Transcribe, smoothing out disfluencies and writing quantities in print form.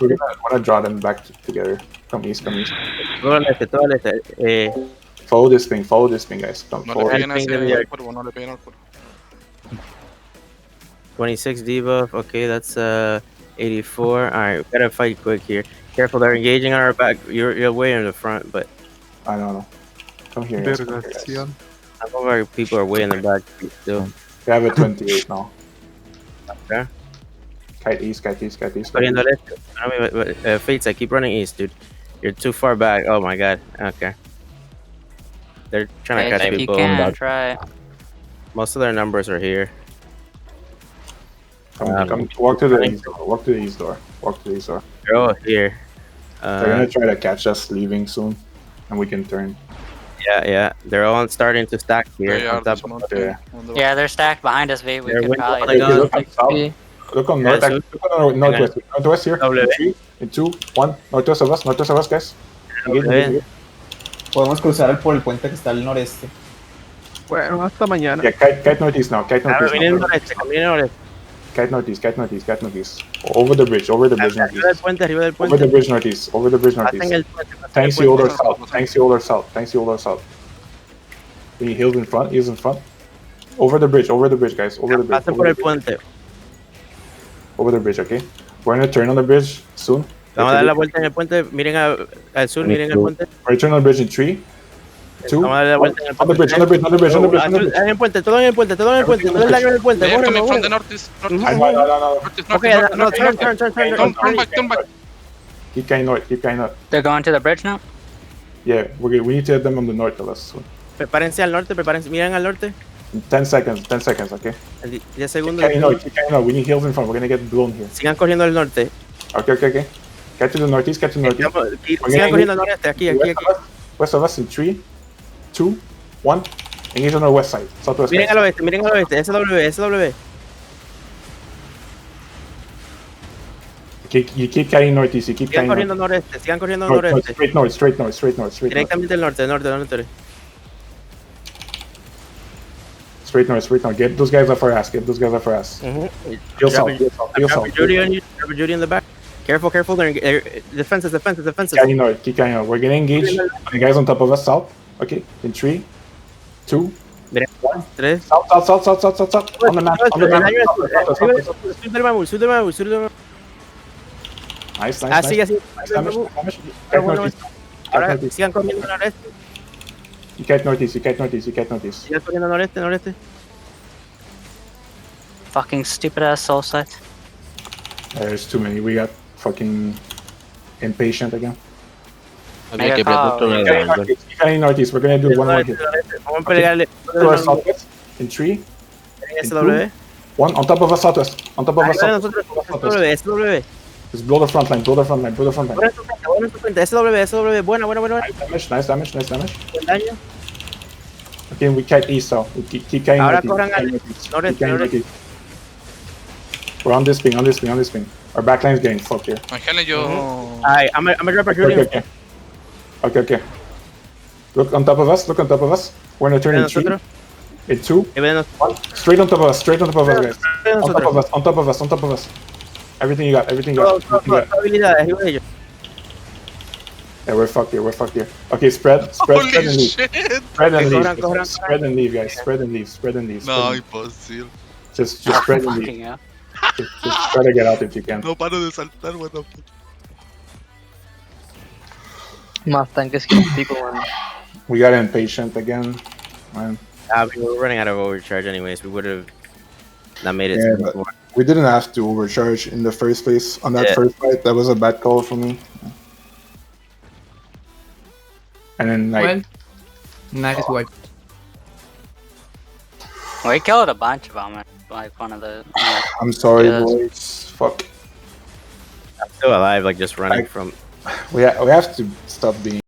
We're gonna draw them back together. Come east, come east. Todo al este, todo al este. Follow this ping, guys. Come No le forward. peguen a Ping de ese Villar. al cuervo, no le peguen al cuervo. 26 debuff. Okay, that's 84. All right, we gotta fight quick here. Careful, they're engaging on our back. You're way in the front, but I don't know. Come here, guys. Come here, guys. Vergación. some of our people are way in the back still. We have a 28 now. Okay. Kite east, kite east, kite east. Corriendo al este. I mean, Fates, I keep running east, dude. You're too far back. Oh my god. Okay. They're trying to Okay, catch if you people. can, try. Most of their numbers are here. Come, walk to the east door. Walk to the east door. Walk to the east door. They're all here. They're gonna try to catch us leaving soon, and we can turn. Yeah. They're all starting to stack here. They on are top this of- one. Yeah. Yeah, they're stacked behind us, V. We They're could window- probably. Okay, look on south. Look on north. Yeah, Look on northwest. Northwest here. W. In 3, in 2, 1. Northwest of us. Northwest of us, guys. W. Podemos cruzar por el puente que está al noreste. Bueno, hasta mañana. Yeah, kite northeast now. Kite Ah, northeast. vienen now. noreste, vienen noreste. Kite northeast. Kite northeast. Kite northeast. Over the bridge. Over the bridge Arriba del northeast. puente, arriba del Over the puente. bridge northeast. Over the bridge Pasen northeast. el puente, pasen el Tanks puente. you older south. Tanks you older south. Tanks you older south. He heals in front. Heals in front. Over the bridge, guys. Over the bridge. Pasen por el puente. Over the bridge, okay? We're gonna turn on the bridge soon. Vamos a dar la vuelta en el puente. Miren al sur, miren el puente. We're gonna turn on the bridge in 3, 2, Vamos a dar la vuelta en el on the bridge, on the bridge, on the bridge, on the bridge, on the bridge. En el puente, todo en el puente, todo en el puente. Todo el daño en el puente. They are Bórralo, coming from the bórralo. northeast. I know, no. Northeast, Okay, northeast, no, northeast, turn. Turn back, turn back. Keep going north, keep going north. They're going to the bridge now? Yeah, we need to hit them on the north of us soon. Prepárense al norte, prepárense. Miren al norte. In 10 seconds, okay? 10 segundos. Keep going north. We need heals in front. We're gonna get blown here. Sigan corriendo al norte. Okay. Get to the northeast, get to the northeast. Sigan corriendo al noreste. Aquí. West of us in 3, 2, 1. Engage on our west side. Southwest. Miren guys. al oeste. SW. You keep carrying northeast, you keep Sigan carrying corriendo north. al noreste. Sigan corriendo al North, noreste. straight north. Directamente al norte. Straight north. Get those guys off our ass. Heal south. Judy in the back. Careful. They're defenses. Carrying north. Keep carrying north. We're getting engaged. The guys on top of us, south. Okay, in 3, 2, Tres. south. On the map. Sur del Mamul. Nice. Así. Nice damage. Kite Bueno, northeast. Ahora sigan corriendo al noreste. You kite northeast. Sigan corriendo al noreste. Fucking stupid ass soul sites. There's too many. We got fucking impatient again. Había que apretar todo el Keep carrying northeast. We're gonna do one hit. Vamos a pegarle. To our southwest. In 3, SW. 1. On top of us, southwest. SW. Just blow the front line. Bueno en su frente. SW. Buena. Nice damage. Buen daño. Okay, we kite east, so we keep carrying Ahora northeast. corran al Keep noreste. carrying northeast. We're on this ping. Our backline is getting fucked here. Ángel, yo. Ay, I'm a drop a Judy. Okay. Look on top of us. We're gonna turn in 3, in 2, Y ven 1. Straight on top of us, guys. nosotros. On top of us. Everything you got. Todas habilidades, ayuda a ellos. Yeah, we're fucked here. Okay, spread Holy and leave. shit. Corran. Spread and leave, guys. Spread and leave. No, imposible. Just spread and leave. Fucking hell. Just try to get out if you can. No paro de saltar, what the fuck. Más tanques que pico, man. We got impatient again, man. We were running out of overcharge anyways. We would have not made it Yeah, to but- before. We didn't have to overcharge in the first place on that Yeah. first fight. That was a bad call for me. And then like Nice wipe. We killed a bunch of them. Like one of the. I'm sorry, Yes. boys. Fuck. I'm still alive, like just running I- from. We have to stop being